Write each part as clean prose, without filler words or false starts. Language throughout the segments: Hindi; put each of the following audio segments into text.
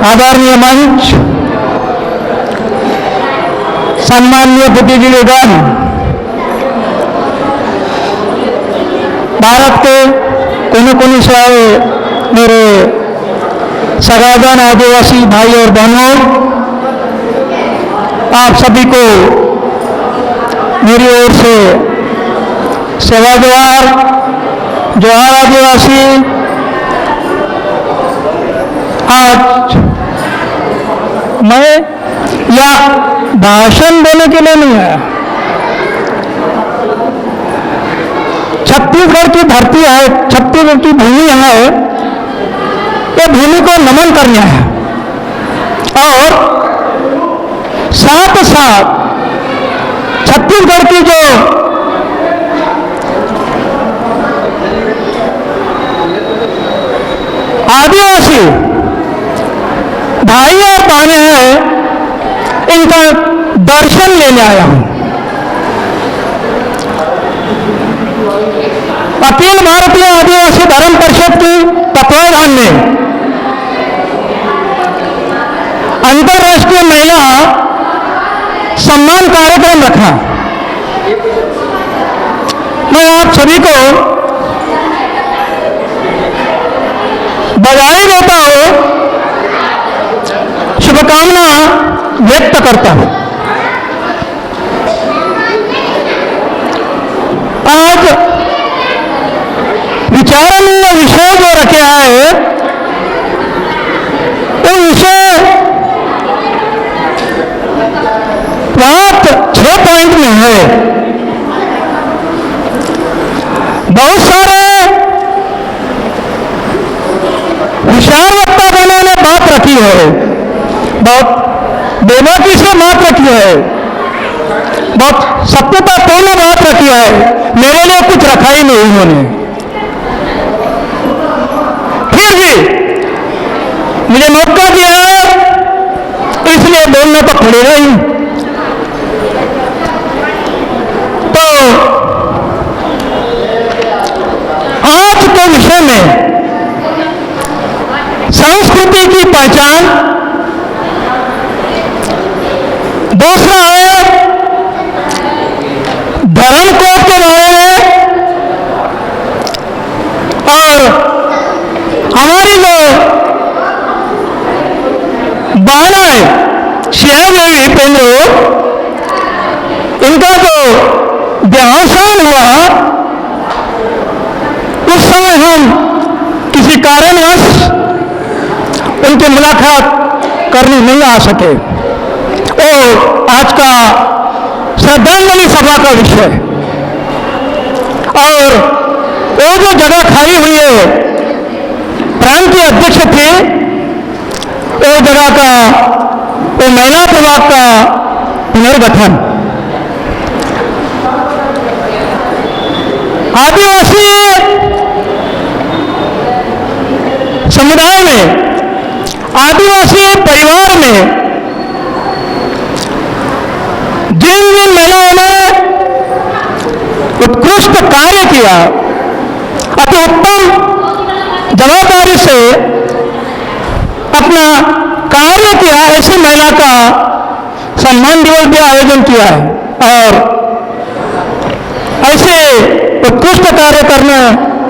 आदरणीय मंच, सम्माननीय बुद्धिजीवीगण, भारत के कोने कोने से आए मेरे सगाजन आदिवासी भाई और बहनों, आप सभी को मेरी ओर से सेवा जोहार। जोहार आदिवासी। आज मैं या भाषण देने के लिए नहीं आया। छत्तीसगढ़ की धरती है, छत्तीसगढ़ की भूमि है, ये भूमि को नमन करना है और साथ साथ छत्तीसगढ़ की जो आदिवासी भाई और बहनें हैं, इनका दर्शन लेने आया हूं। अखिल भारतीय आदिवासी धर्म परिषद की तत्वावधान में अंतर्राष्ट्रीय महिला सम्मान कार्यक्रम रखा। मैं आप सभी को बधाई देता हूं, शुभकामना व्यक्त करता हूं। आज विचारणीय विषय जो रखे है, वो विषय बात 6 पॉइंट में है। बहुत सारे विचारवक्तागणों ने बात रखी है, बहुत बेबाकी से बात रखी है, बहुत सत्यतापूर्ण बात रखी है। मेरे लिए कुछ रखा ही नहीं उन्होंने। फिर भी मुझे मौका दिया है, इसलिए बोलना तो पड़ेगा ही। तो आज के विषय में संस्कृति की पहचान, दूसरा है धर्म कोड के बारे में, और हमारी जो बहना है शेर देवी पेंद्रो, इनका जो देहावसान हुआ, उस समय हम किसी कारणवश उनकी मुलाकात करने नहीं आ सके। वो आज का श्रद्धांजलि सभा का विषय, और वो जो जगह खाली हुई है, प्रांत के अध्यक्ष थे, वो जगह का वो महिला प्रभाग का पुनर्गठन। आदिवासी समुदाय में, आदिवासी परिवार में जिन जिन महिलाओं ने उत्कृष्ट कार्य किया, अति उत्तम जवाबदारी से अपना कार्य किया, ऐसी महिला का सम्मान दिवस भी आयोजन किया है और ऐसे उत्कृष्ट कार्य करने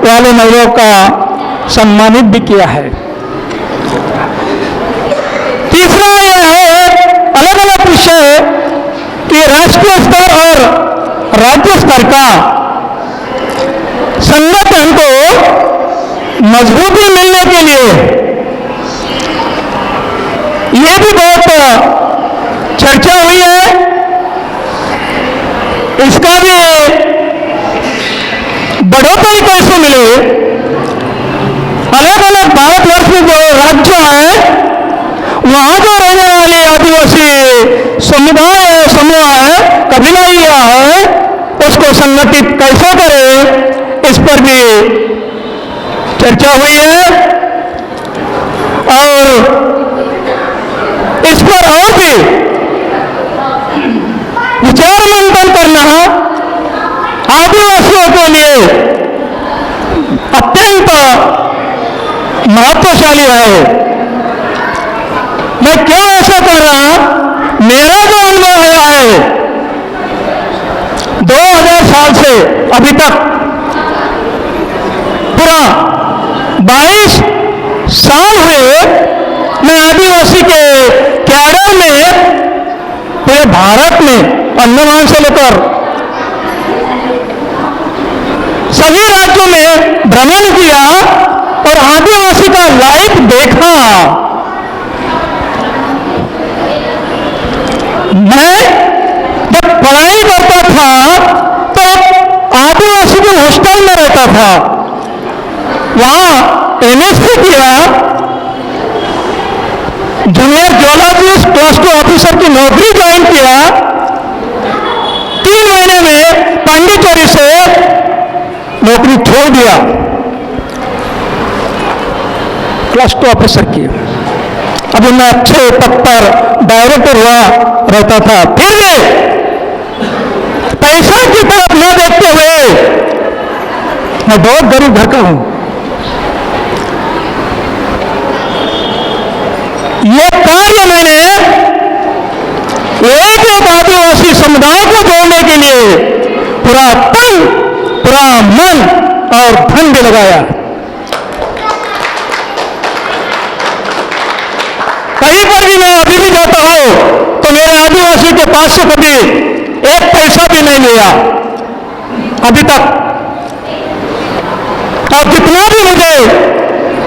वाले महिलाओं का सम्मानित भी किया है। तीसरा यह है अलग अलग विषय कि राष्ट्रीय स्तर और राज्य स्तर का संगठन को मजबूती मिलने के लिए यह भी बहुत चर्चा हुई है। इसका भी बढ़ोतरी कैसे मिले, अलग अलग भारतवर्ष में जो राज्य है, वहां जो रहने वाली आदिवासी समुदाय है, समूह है, कबीला है, उसको संगठित कैसे करें, इस पर भी चर्चा हुई है। और इस पर और भी विचार मंथन करना आदिवासियों के लिए अत्यंत महत्वशाली है। मैं क्यों ऐसा कर रहा, मेरा जो अनुभव हुआ है 2000 साल से अभी तक पूरा 22 साल हुए मैं आदिवासी के कैडर में पूरे भारत में अंडमान से लेकर सभी राज्यों में भ्रमण किया और आदिवासी का लाइफ देखा। मैं जब पढ़ाई करता था तो आदिवासी के हॉस्टल में रहता था, वहां एमएससी किया, जूनियर जियोलॉजिस्ट क्लास 2 ऑफिसर की नौकरी ज्वाइन किया। 3 महीने में पांडिचेरी से नौकरी छोड़ दिया, क्लास 2 ऑफिसर की। अभी मैं अच्छे पद पर डायरेक्टर हुआ रहता था, फिर भी पैसा की तरफ न देखते हुए मैं बहुत गरीब घर का हूं। ये कार्य मैंने एक आदिवासी समुदाय को जोड़ने के लिए पूरा तन, पूरा मन और धन भी लगाया। कहीं पर भी मैं अभी भी जाता हूं तो मेरे आदिवासी के पास से कभी एक पैसा भी नहीं लिया अभी तक। और जितना भी मुझे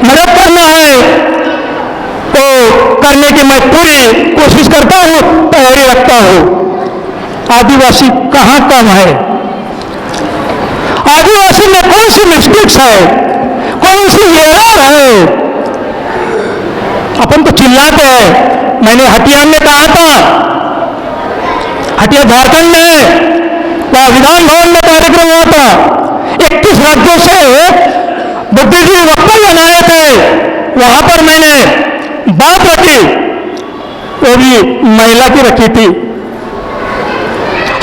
मदद करना है तो करने की मैं पूरी कोशिश करता हूं, तैयारी रखता हूं। आदिवासी कहां कम है, आदिवासी में कौन सी मिस्टेक्स है, कौन सी एरर है। अपन तो चिल्लाते हैं। मैंने हटिया में कहा था, हटिया झारखंड में, वहां विधान भवन में कार्यक्रम हुआ था। 31 राज्यों से बुद्धिजीवी वक्ता बनाए थे, वहां पर मैंने बात रखी, वो भी महिला की रखी थी।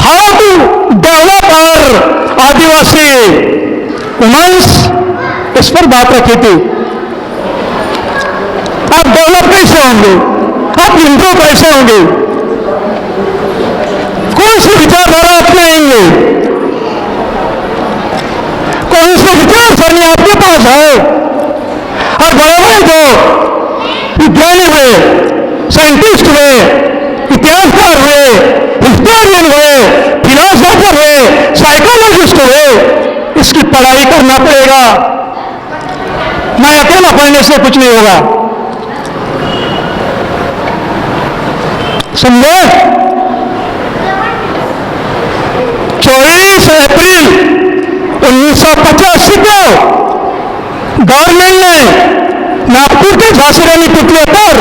How to develop our adivasi women's, इस पर बात रखी थी। आप डेवलप कैसे होंगे, आप इम्प्रूव कैसे होंगे, कौन सी विचारधारा अपनाएंगे, कौन सी विचारसरणी आपके पास है। और बड़े बड़े जो विज्ञानी हुए, साइंटिस्ट हुए, इतिहासकार हुए, हिस्टोरियन हुए, फिलोसोफर हुए, साइकोलॉजिस्ट हुए, इसकी पढ़ाई करना पड़ेगा। मैं अकेला पढ़ने से कुछ नहीं होगा, समझे। 24 अप्रैल 1985 को गवर्नमेंट ने नागपुर के झांसी रानी पुतले पर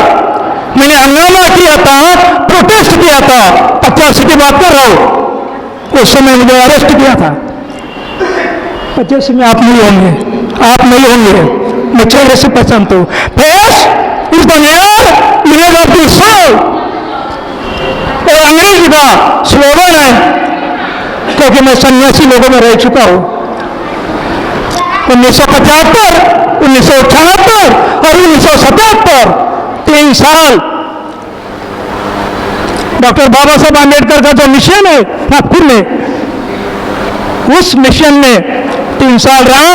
मैंने हंगामा किया था, प्रोटेस्ट किया था। 85 की बात कर रहा हूं, उस समय मुझे अरेस्ट किया था। 85 में आप नहीं होंगे, आप नहीं होंगे, मैं चेहरे से पहचानता हूं। Face is the mirror of the soul, और अंग्रेजी का स्लोगन है, क्योंकि मैं सन्यासी लोगों में रह चुका हूं। 1975, 1976 और 1977, 3 साल डॉक्टर बाबा साहब आम्बेडकर का जो मिशन है नागपुर में, उस मिशन में 3 साल रहा।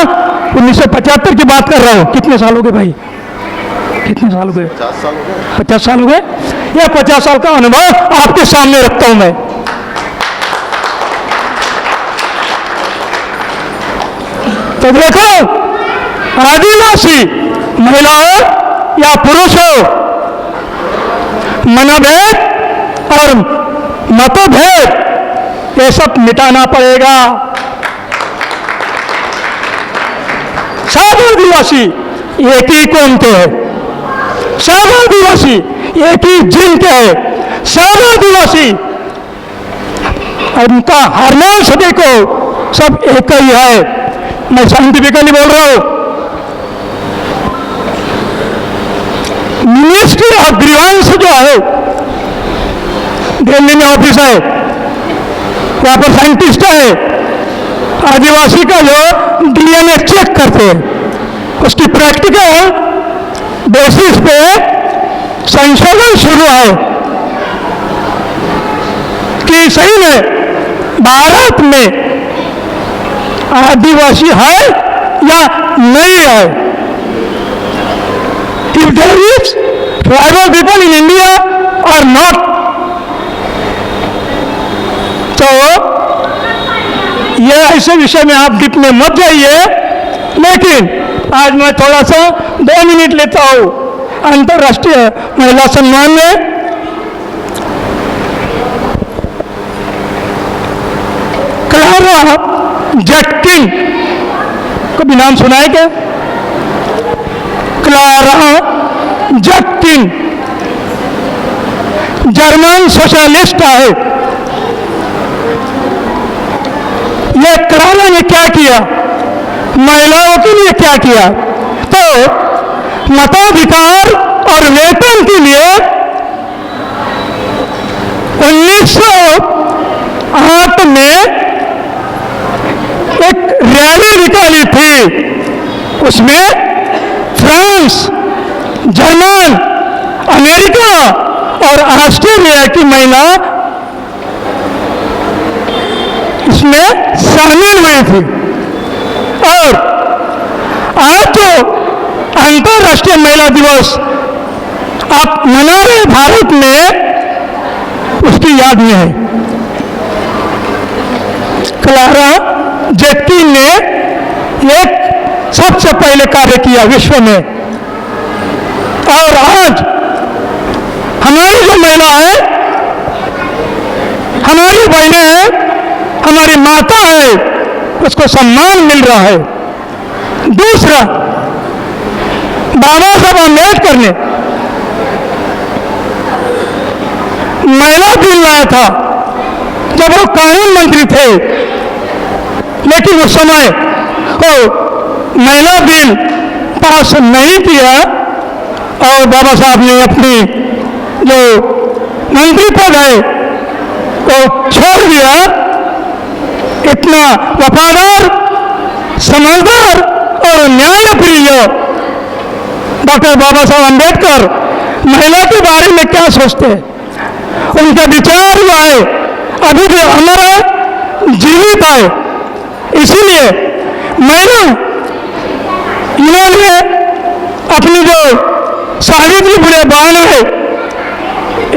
1975 की बात कर रहा हूं। कितने साल हो गए भाई, कितने साल हो गए? 50 साल हो गए। यह 50 साल का अनुभव आपके सामने रखता हूं मैं। तो देखो, आदिवासी महिला हो या पुरुष हो, मनोभेद और मतभेद ये सब मिटाना पड़ेगा। सब आदिवासी एक ही कौम के है, सब आदिवासी एक ही जिन के है, सब आदिवासी उनका हार्मोन सभी को सब एक ही है। मैं साइंटिफिकली बोल रहा हूं। मिनिस्ट्री ऑफ ग्रीवांस जो है, दिल्ली में ऑफिस है, वहां पर साइंटिस्ट है, आदिवासी का जो डीएनए चेक करते हैं, उसकी प्रैक्टिकल बेसिस पे संशोधन शुरू है कि सही में भारत में आदिवासी है या नहीं है। If there is tribal people in India और नॉट, तो ये ऐसे विषय में आप डीप में मत जाइए। लेकिन आज मैं थोड़ा सा 2 मिनट लेता हूं अंतर्राष्ट्रीय महिला सम्मान में। क्लारा जेटकिन, कभी नाम सुना है क्या? क्लारा जेटकिन जर्मन सोशलिस्ट है। ये क्लारा ने क्या किया, महिलाओं के लिए क्या किया? तो मताधिकार और वेतन के लिए 1908 में एक रैली निकाली थी। उसमें फ्रांस, जर्मन, अमेरिका और ऑस्ट्रेलिया की महिला इसमें शामिल हुई थी। और आज जो अंतर्राष्ट्रीय महिला दिवस आप मना रहे भारत में, उसकी याद में है क्लारा जेटकिन ने एक सबसे पहले कार्य किया विश्व में। और आज हमारी जो महिला है, हमारी बहनें हैं, हमारी माता है, उसको सम्मान मिल रहा है। दूसरा, बाबा साहब अम्बेडकर ने महिला बिल लाया था जब वो कानून मंत्री थे, लेकिन उस समय वो महिला बिल पास नहीं किया और बाबा साहब ने अपनी जो मंत्री पद है वो छोड़ दिया। इतना वफादार, समझदार और न्यायप्रिय डॉक्टर बाबा साहब अम्बेडकर महिला के बारे में क्या सोचते हैं, उनका विचार हुआ है, अभी भी हमारा जीवित है। इसीलिए महिला, इन्होंने अपनी जो सावित्री फुले बहन है,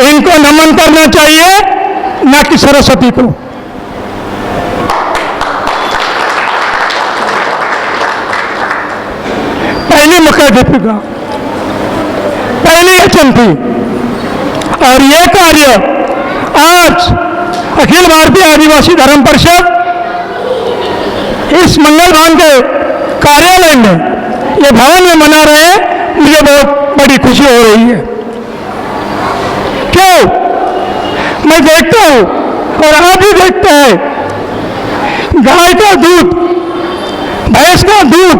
इनको नमन करना चाहिए, न कि सरस्वती को। पहली मुख्याध्यापिका, पहली एचएम और ये कार्य आज अखिल भारतीय आदिवासी धर्म परिषद इस मंगल भवन के कार्यालय में, ये भवन में मना रहे हैं। मुझे बहुत बड़ी खुशी हो रही है। क्यों? मैं देखता हूं और आप भी देखते हैं, गाय का दूध, भैंस का दूध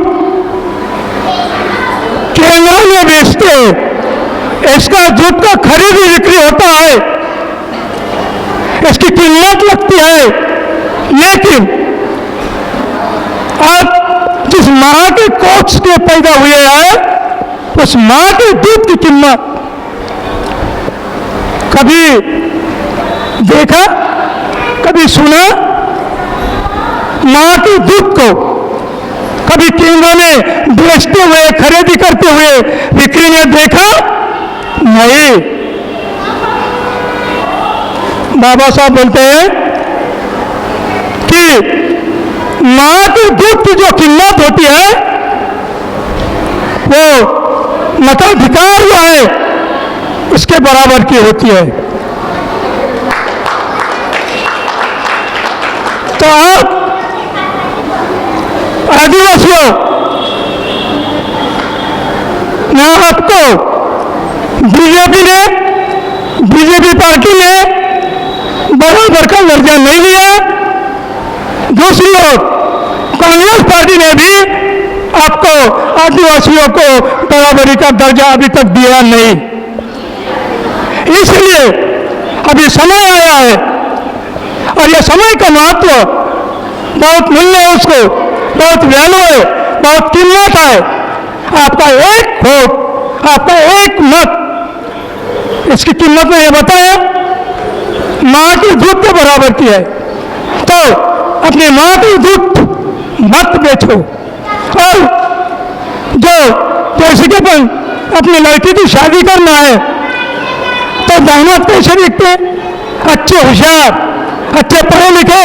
केंद्रों में बेचते हैं। इसका दूध का खरीदी बिक्री होता है, इसकी कीमत लगती है। लेकिन आप जिस मां के कोख से पैदा हुए हैं, उस मां के दूध की कीमत कभी देखा, कभी सुना? मां के दूध को कभी केंद्रों में बेचते हुए, खरीदी करते हुए, बिक्री में देखा? नहीं। बाबा साहब बोलते हैं कि मां के दूध की जो कीमत होती है, वो मताधिकार जो है उसके बराबर की होती है। तो आप आदिवासियों, मैं आपको बीजेपी पार्टी ने बराबर का दर्जा नहीं दिया। दूसरी ओर कांग्रेस पार्टी ने भी आपको, आदिवासियों को बराबरी का दर्जा अभी तक दिया नहीं। इसलिए अभी समय आया है और यह समय का महत्व बहुत मूल्य है, उसको बहुत वैल्यू है, बहुत कीमत है। आपका एक वोट, आपका एक मत इसकी कीमत में ये बताया माँ की दूध के बराबर की है, तो अपनी माँ की दूध मत बेचो। और जो जैसे कि अपन अपनी लड़की की शादी करना है तो दामाद कैसे दिखते हैं? अच्छे होशियार, अच्छे पढ़े लिखे,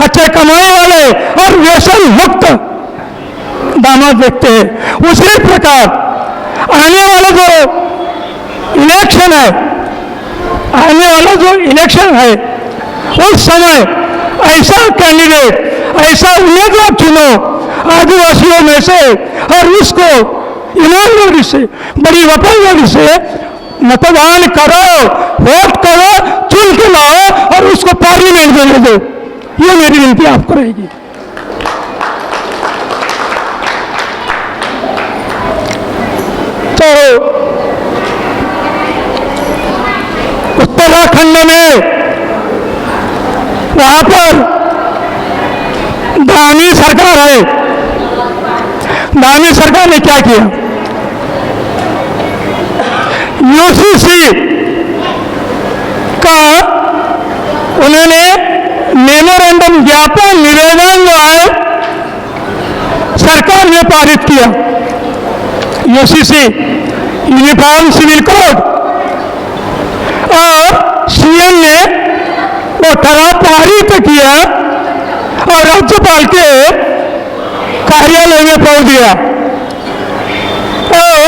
अच्छे कमाने वाले और व्यसन मुक्त दामाद देखते हैं। उसी प्रकार आने वाला जो इलेक्शन है, आने वाला जो इलेक्शन है उस समय ऐसा कैंडिडेट, ऐसा उम्मीदवार चुनो आदिवासियों में से, और उसको ईमानदारी से, बड़ी वफादारी से मतदान करो, वोट करो, चुन के लाओ और उसको पार्लियामेंट में ले दो। ये मेरी विनती आपको रहेगी। तो उत्तराखंड में वहां पर दानी सरकार है। दानी सरकार ने क्या किया? यूसीसी का उन्होंने मेमोरेंडम ज्ञापन निवेदन जो है सरकार ने पारित किया। यूसीसी यूनिफॉर्म सिविल कोड, और सीएम ने वो ठराव पारित किया और राज्यपाल के कार्यालय में पहुंच दिया और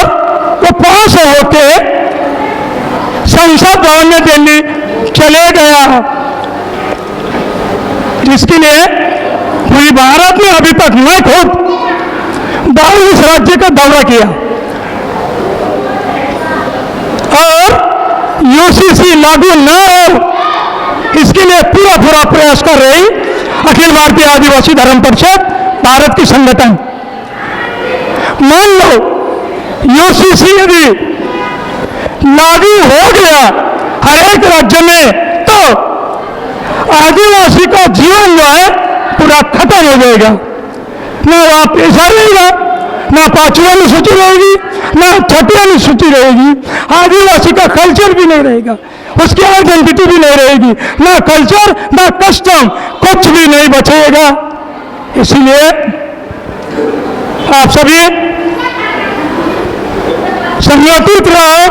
वो पास होके संसद भवन में दिल्ली चले गया, जिसके लिए पूरी भारत में अभी तक मैं खुद 22 राज्य का दौरा किया और यूसीसी लागू न हो इसके लिए पूरा प्रयास कर रही अखिल भारतीय आदिवासी धर्म परिषद भारत की संगठन। मान लो यूसीसी यदि लागू हो गया हर एक राज्य में तो आदिवासी का जीवन जो है पूरा खत्म हो जाएगा। ना वहाँ पैसा रहेगा, ना 5वीं अनुसूची रहेगी, ना 6वीं अनुसूची रहेगी, आदिवासी का कल्चर भी नहीं रहेगा, उसकी आइडेंटिटी भी नहीं रहेगी, ना कल्चर ना कस्टम, कुछ भी नहीं बचेगा। इसलिए आप सभी संगठित रहो,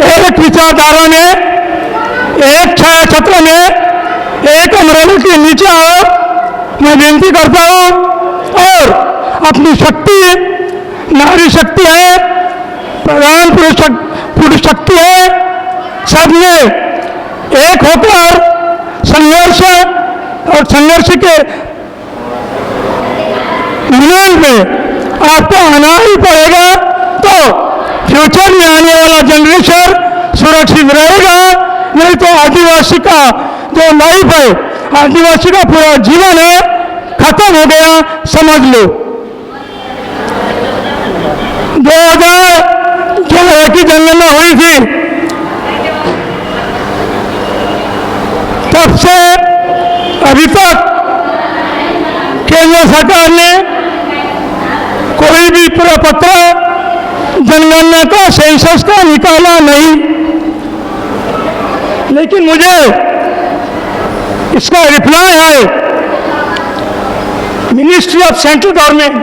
एक विचारधारा में, एक छाया छत्र में, एक अमृत के नीचे आओ, मैं विनती करता हूं। और अपनी शक्ति, नारी शक्ति है, प्रधान पुरुष शक्ति है, सब ने एक होकर संघर्ष और संघर्ष के मिलन में आपको आना ही पड़ेगा, तो फ्यूचर में आने वाला जनरेशन सुरक्षित रहेगा। नहीं तो आदिवासी का जो लाइफ है, आदिवासी का पूरा जीवन है, खत्म हो गया समझ लो। 2011 की जनगणना हुई थी, तब से अभी तक केंद्र सरकार ने कोई भी प्रपत्र जनगणना का सेंसस का निकाला नहीं। लेकिन मुझे इसका रिप्लाई है मिनिस्ट्री ऑफ सेंट्रल गवर्नमेंट,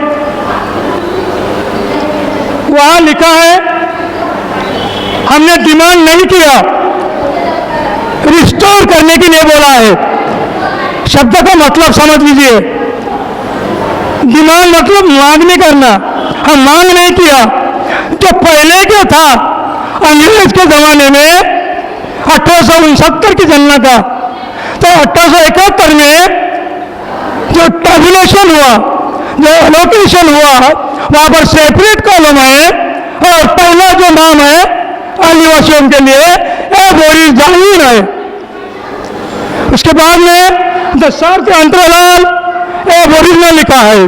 वहां लिखा है हमने डिमांड नहीं किया, रिस्टोर करने के लिए बोला है। शब्द का मतलब समझ लीजिए, डिमांड मतलब मांग नहीं करना, हम मांग नहीं किया। जो पहले क्या था अंग्रेज के जमाने में 1869 की जनगणना का, तो 1871 में जो टैबुलेशन हुआ, जो एलोकेशन हुआ, वहां पर सेपरेट कॉलम है और पहला जो नाम है आदिवासियों के लिए एबोरिज जमीन है। उसके बाद में 10 साल के अंतराल एबोरिज में लिखा है,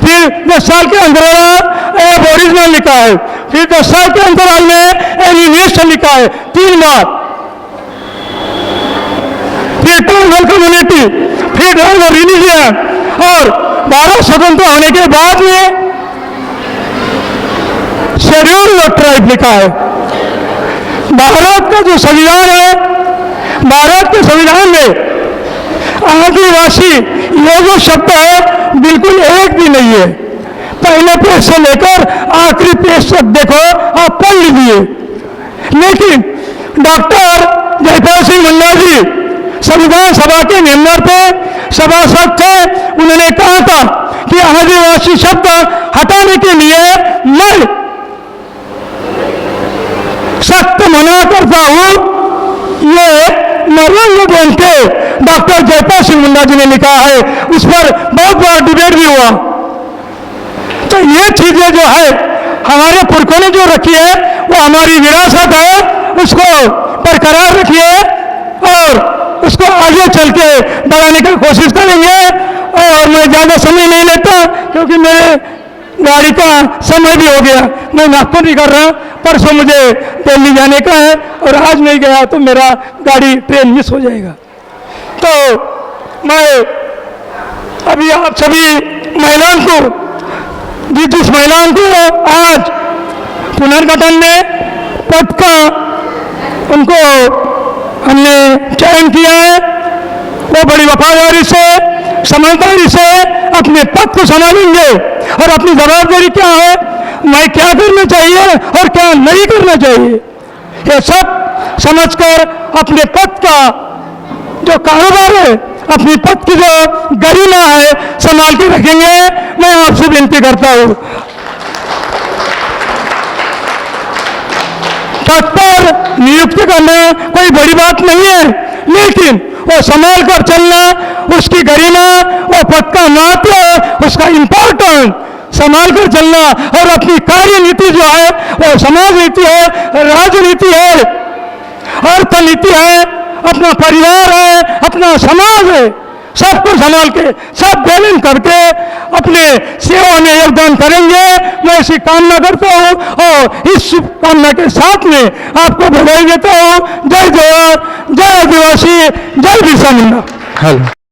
फिर 10 साल के अंतराल एबोरिज में लिखा है, फिर 10 साल के अंतराल में एलिनेशन लिखा है 3 बार, फिर ट्राइबल कम्युनिटी, फिर ट्राइबल रिलीजियन, और भारत स्वतंत्र होने के बाद में शेड्यूल ऑफ ट्राइब लिखा है। भारत का जो संविधान है, भारत के संविधान में आदिवासी ये जो शब्द है बिल्कुल एक भी नहीं है। पहले पेज से लेकर आखिरी पेज तक देखो, आप पढ़ लीजिए। लेकिन डॉक्टर जयपाल सिंह मुंडा जी संविधान सभा के मेंबर पे सभासद थे, उन्होंने कहा था कि आदिवासी शब्द हटाने के लिए मैं सख्त मना करता हूं। ये नरेंद्र मोदी के डॉक्टर जयपाल सिंह मुंडा जी ने लिखा है, उस पर बहुत बड़ा डिबेट भी हुआ। तो ये चीजें जो है हमारे पुरखों ने जो रखी है वो हमारी विरासत है, उसको बरकरार रखिए और उसको आगे चल के बढ़ाने की कोशिश करेंगे। और मैं ज़्यादा समय नहीं लेता क्योंकि मेरे गाड़ी का समय भी हो गया, मैं नागपुर नहीं कर रहा, परसों मुझे दिल्ली जाने का है और आज नहीं गया तो मेरा गाड़ी ट्रेन मिस हो जाएगा। तो मैं अभी आप सभी महिलाओं को, जिस महिलाओं को आज पुनर्गठन में पद का उनको हमने चयन किया है, वो बड़ी वफादारी से, समझदारी से अपने पद को संभालेंगे और अपनी जवाबदारी क्या है, मैं क्या करना चाहिए और क्या नहीं करना चाहिए, ये सब समझकर अपने पद का जो कारोबार है, अपनी पद की जो गरिमा है संभाल के रखेंगे। मैं आपसे विनती करता हूँ, पद पर नियुक्ति करना कोई बड़ी बात नहीं है, लेकिन वो संभाल कर चलना, उसकी गरिमा, वो पद का महत्व, उसका इम्पोर्टेंट संभाल कर चलना और अपनी कार्य नीति जो है वो समाज नीति है, राजनीति है, अर्थनीति है, अपना परिवार है, अपना समाज है, सबको संभाल के, सब बैलेंस करके अपने सेवा में योगदान करेंगे। मैं ऐसी कामना करता हूँ और इस शुभकामना के साथ में आपको बधाई देता हूँ। जय जवाहर, जय आदिवासी, जय बिरसा मुंडा। हेलो।